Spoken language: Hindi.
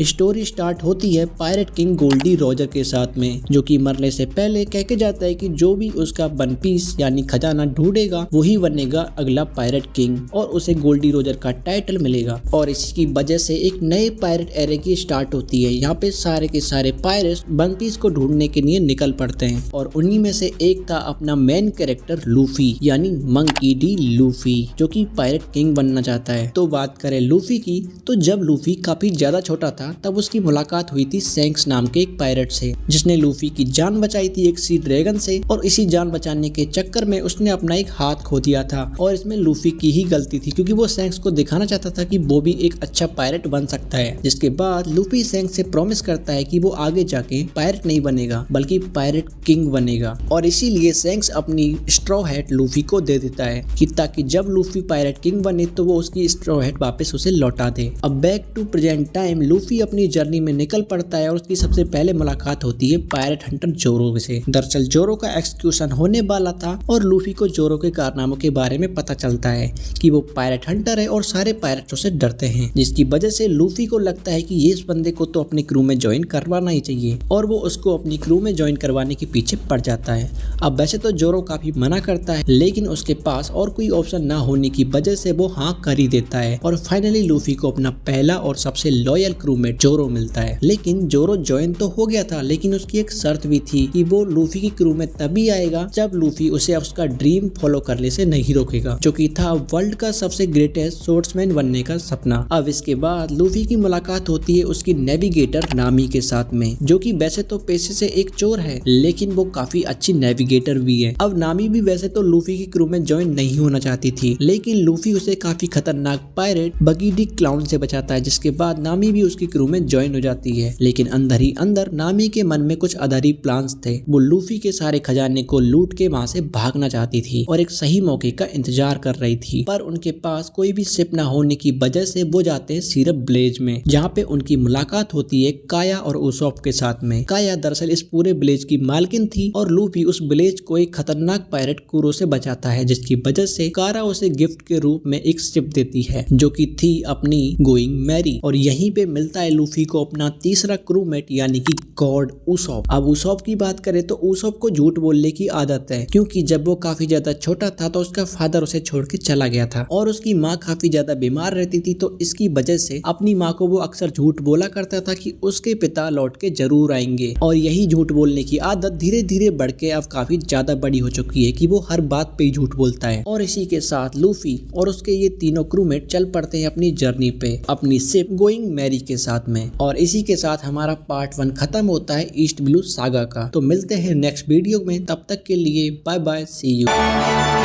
स्टोरी स्टार्ट होती है पायरेट किंग गोल्डी रॉजर के साथ में, जो कि मरने से पहले कह के जाता है कि जो भी उसका वन पीस यानी खजाना ढूंढेगा वही बनेगा अगला पायरेट किंग और उसे गोल्डी रॉजर का टाइटल मिलेगा। और इसकी वजह से एक नए पायरेट एरे की स्टार्ट होती है। यहाँ पे सारे के सारे पायरेट्स वन पीस को ढूंढने के लिए निकल पड़ते हैं और उन्हीं में से एक था अपना मेन कैरेक्टर लूफी यानी मंकी डी लूफी, जो कि पायरेट किंग बनना चाहता है। तो बात करें लूफी की, तो जब लूफी काफी ज्यादा छोटा था तब उसकी मुलाकात हुई थी शैंक्स नाम के एक पायरेट से, जिसने लूफी की जान बचाई थी एक सी ड्रैगन से। और इसी जान बचाने के चक्कर में उसने अपना एक हाथ खो दिया था और इसमें लूफी की ही गलती थी, क्योंकि वो शैंक्स को दिखाना चाहता था कि वो भी एक अच्छा पायरेट बन सकता है। जिसके बाद लूफी शैंक्स से प्रॉमिस करता है कि वो आगे जाके पायरेट नहीं बनेगा बल्कि पायरेट किंग बनेगा। और इसीलिए शैंक्स अपनी स्ट्रॉ हैट लूफी को दे देता है कि ताकि जब लूफी पायरेट किंग बने तो वो उसकी स्ट्रॉ हैट वापस उसे लौटा दे। अब back to present time Luffy अपनी जर्नी में निकल पड़ता है और उसकी सबसे पहले मुलाकात होती है पायरेट हंटर जोरो से। दरअसल जोरो का एक्सक्यूशन होने वाला था और लूफी को जोरो के कारनामों के बारे में पता चलता है कि वो पायरेट हंटर है और सारे पायरेटों से डरते हैं, जिसकी वजह से लूफी को लगता है कि ये इस बंदे को तो अपनी क्रू में ज्वाइन करवाना ही चाहिए और वो उसको अपनी क्रू में ज्वाइन करवाने के पीछे पड़ जाता है। अब वैसे तो जोरो काफी मना करता है, लेकिन उसके पास और कोई ऑप्शन ना होने की वजह से वो हाँ कर ही देता है और फाइनली लूफी को अपना पहला और सबसे लॉयल क्रूमेट जोरो मिलता है। लेकिन जोरो ज्वाइन तो हो गया था, लेकिन उसकी एक शर्त भी थी कि वो लूफी की क्रू में तभी आएगा जब लूफी उसे उसका ड्रीम फॉलो करने से नहीं रोकेगा, जो कि था वर्ल्ड का सबसे ग्रेटेस्ट स्वॉर्ड्समैन बनने का सपना। अब इसके बाद लूफी की मुलाकात होती है उसकी नेविगेटर नामी के साथ में, जो कि वैसे तो पेशे से एक चोर है लेकिन वो काफी अच्छी नेविगेटर भी है। अब नामी भी वैसे तो लूफी की क्रू में ज्वाइन नहीं होना चाहती थी, लेकिन लूफी उसे काफी खतरनाक पायरेट बगी डी क्लाउन से बचाता है, जिसके बाद नामी भी उसकी क्रू में ज्वाइन हो जाती है। लेकिन अंदर ही अंदर नामी के मन में कुछ अधरी प्लान्स थे। वो लूफी के सारे खजाने को लूट के वहाँ से भागना चाहती थी और एक सही मौके का इंतजार कर रही थी, पर उनके पास कोई भी शिप न होने की वजह से वो जाते हैं सिर्फ ब्लेज में, जहाँ पे उनकी मुलाकात होती है काया और उसॉप के साथ में। काया दरअसल इस पूरे ब्लेज की मालकिन थी और लूफी उस ब्लेज को एक खतरनाक पायरेट कुरो से बचाता है, जिसकी वजह से कारा उसे गिफ्ट के रूप में एक शिप देती है जो कि थी अपनी गोइंग मैरी। और यहीं पे मिलता है लूफी को अपना तीसरा क्रूमेट यानी कि गॉड उसॉप। अब उसॉप की बात करें तो उसॉप को झूठ बोलने की आदत है, क्योंकि जब वो काफी ज्यादा छोटा था तो उसका फादर उसे छोड़ के चला गया था और उसकी माँ काफी ज्यादा बीमार रहती थी, तो इसकी वजह से अपनी माँ को वो अक्सर झूठ बोला करता था कि उसके पिता लौट के जरूर आएंगे। और यही झूठ बोलने की आदत धीरे धीरे बढ़ के अब काफी ज्यादा बड़ी हो चुकी है कि वो हर बात पे झूठ बोलता है। और इसी के साथ लूफी और उसके ये तीनों क्रूमेट चल पड़ते हैं अपनी जर्नी पे अपनी शिप गोइंग मैरी के साथ में। और इसी के साथ हमारा पार्ट 1 खत्म होता है ईस्ट ब्लू सागा का। तो मिलते हैं नेक्स्ट वीडियो में, तब तक के लिए बाय बाय, सी यू।